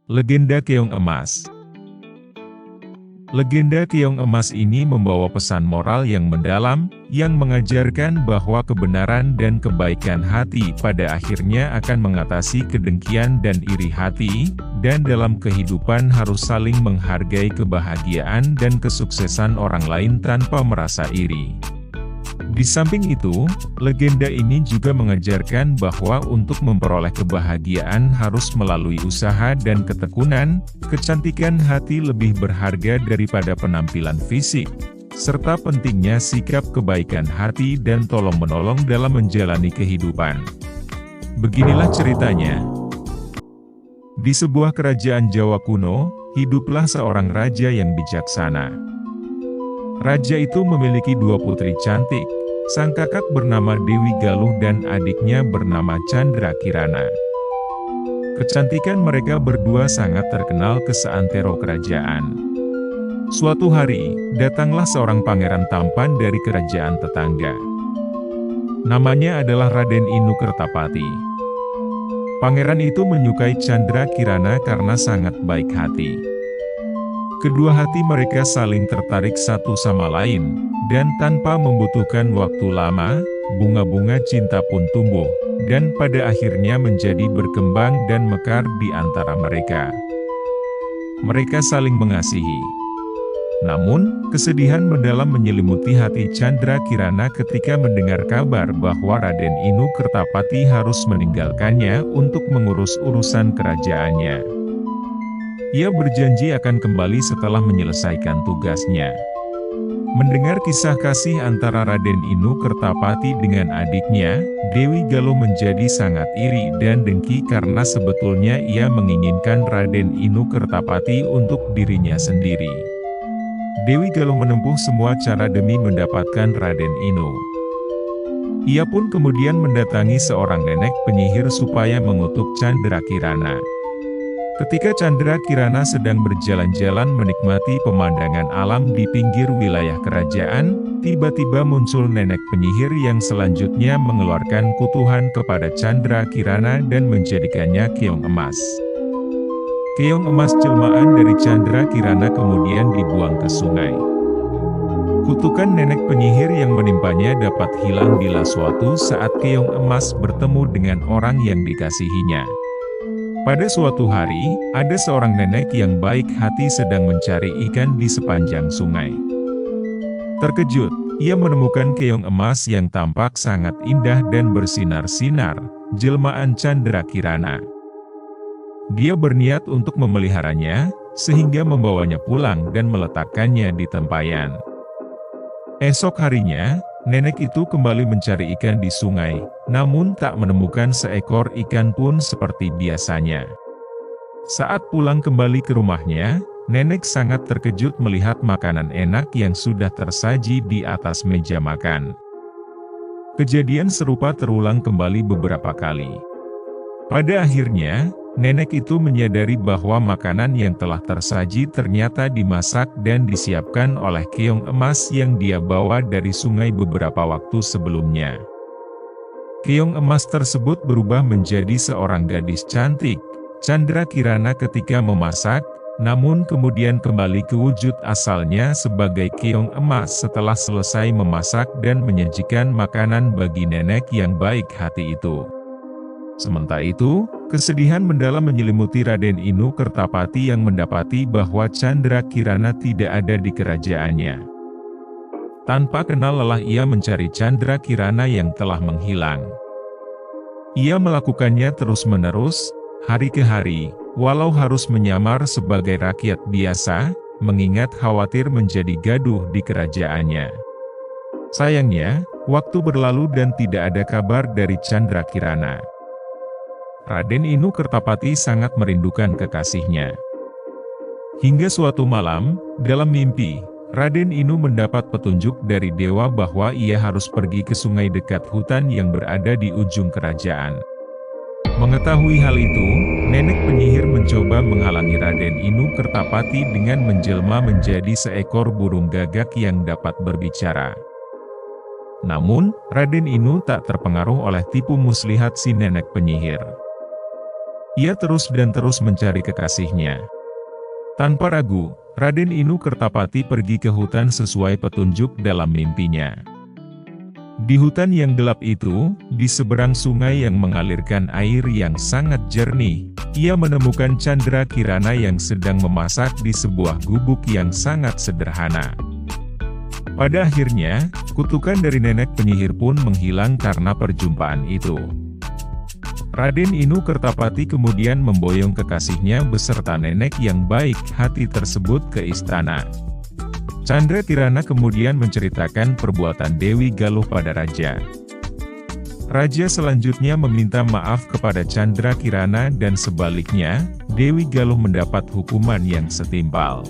Legenda Keong Emas. Legenda Keong Emas ini membawa pesan moral yang mendalam, yang mengajarkan bahwa kebenaran dan kebaikan hati pada akhirnya akan mengatasi kedengkian dan iri hati, dan dalam kehidupan harus saling menghargai kebahagiaan dan kesuksesan orang lain tanpa merasa iri. Di samping itu, legenda ini juga mengajarkan bahwa untuk memperoleh kebahagiaan harus melalui usaha dan ketekunan, kecantikan hati lebih berharga daripada penampilan fisik, serta pentingnya sikap kebaikan hati dan tolong-menolong dalam menjalani kehidupan. Beginilah ceritanya. Di sebuah kerajaan Jawa kuno, hiduplah seorang raja yang bijaksana. Raja itu memiliki dua putri cantik. Sang kakak bernama Dewi Galuh dan adiknya bernama Candra Kirana. Kecantikan mereka berdua sangat terkenal ke seantero kerajaan. Suatu hari, datanglah seorang pangeran tampan dari kerajaan tetangga. Namanya adalah Raden Inu Kertapati. Pangeran itu menyukai Candra Kirana karena sangat baik hati. Kedua hati mereka saling tertarik satu sama lain, dan tanpa membutuhkan waktu lama, bunga-bunga cinta pun tumbuh, dan pada akhirnya menjadi berkembang dan mekar di antara mereka. Mereka saling mengasihi. Namun, kesedihan mendalam menyelimuti hati Candra Kirana ketika mendengar kabar bahwa Raden Inu Kertapati harus meninggalkannya untuk mengurus urusan kerajaannya. Ia berjanji akan kembali setelah menyelesaikan tugasnya. Mendengar kisah kasih antara Raden Inu Kertapati dengan adiknya, Dewi Galuh menjadi sangat iri dan dengki karena sebetulnya ia menginginkan Raden Inu Kertapati untuk dirinya sendiri. Dewi Galuh menempuh semua cara demi mendapatkan Raden Inu. Ia pun kemudian mendatangi seorang nenek penyihir supaya mengutuk Candra Kirana. Ketika Candra Kirana sedang berjalan-jalan menikmati pemandangan alam di pinggir wilayah kerajaan, tiba-tiba muncul nenek penyihir yang selanjutnya mengeluarkan kutuhan kepada Candra Kirana dan menjadikannya keong emas. Keong emas jelmaan dari Candra Kirana kemudian dibuang ke sungai. Kutukan nenek penyihir yang menimpanya dapat hilang bila suatu saat keong emas bertemu dengan orang yang dikasihinya. Pada suatu hari, ada seorang nenek yang baik hati sedang mencari ikan di sepanjang sungai. Terkejut, ia menemukan keong emas yang tampak sangat indah dan bersinar-sinar, jelmaan Candra Kirana. Dia berniat untuk memeliharanya, sehingga membawanya pulang dan meletakkannya di tempayan. Esok harinya, nenek itu kembali mencari ikan di sungai, namun tak menemukan seekor ikan pun seperti biasanya. Saat pulang kembali ke rumahnya, nenek sangat terkejut melihat makanan enak yang sudah tersaji di atas meja makan. Kejadian serupa terulang kembali beberapa kali. Pada akhirnya, nenek itu menyadari bahwa makanan yang telah tersaji ternyata dimasak dan disiapkan oleh keong emas yang dia bawa dari sungai beberapa waktu sebelumnya. Keong emas tersebut berubah menjadi seorang gadis cantik, Candra Kirana ketika memasak, namun kemudian kembali ke wujud asalnya sebagai keong emas setelah selesai memasak dan menyajikan makanan bagi nenek yang baik hati itu. Sementara itu, kesedihan mendalam menyelimuti Raden Inu Kertapati yang mendapati bahwa Candra Kirana tidak ada di kerajaannya. Tanpa kenal lelah ia mencari Candra Kirana yang telah menghilang. Ia melakukannya terus-menerus, hari ke hari, walau harus menyamar sebagai rakyat biasa, mengingat khawatir menjadi gaduh di kerajaannya. Sayangnya, waktu berlalu dan tidak ada kabar dari Candra Kirana. Raden Inu Kertapati sangat merindukan kekasihnya. Hingga suatu malam, dalam mimpi, Raden Inu mendapat petunjuk dari dewa bahwa ia harus pergi ke sungai dekat hutan yang berada di ujung kerajaan. Mengetahui hal itu, nenek penyihir mencoba menghalangi Raden Inu Kertapati dengan menjelma menjadi seekor burung gagak yang dapat berbicara. Namun, Raden Inu tak terpengaruh oleh tipu muslihat si nenek penyihir. Ia terus mencari kekasihnya. Tanpa ragu, Raden Inu Kertapati pergi ke hutan sesuai petunjuk dalam mimpinya. Di hutan yang gelap itu, di seberang sungai yang mengalirkan air yang sangat jernih, ia menemukan Chandra Kirana yang sedang memasak di sebuah gubuk yang sangat sederhana. Pada akhirnya, kutukan dari nenek penyihir pun menghilang karena perjumpaan itu. Raden Inu Kertapati kemudian memboyong kekasihnya beserta nenek yang baik hati tersebut ke istana. Chandra Kirana kemudian menceritakan perbuatan Dewi Galuh pada raja. Raja selanjutnya meminta maaf kepada Chandra Kirana dan sebaliknya, Dewi Galuh mendapat hukuman yang setimpal.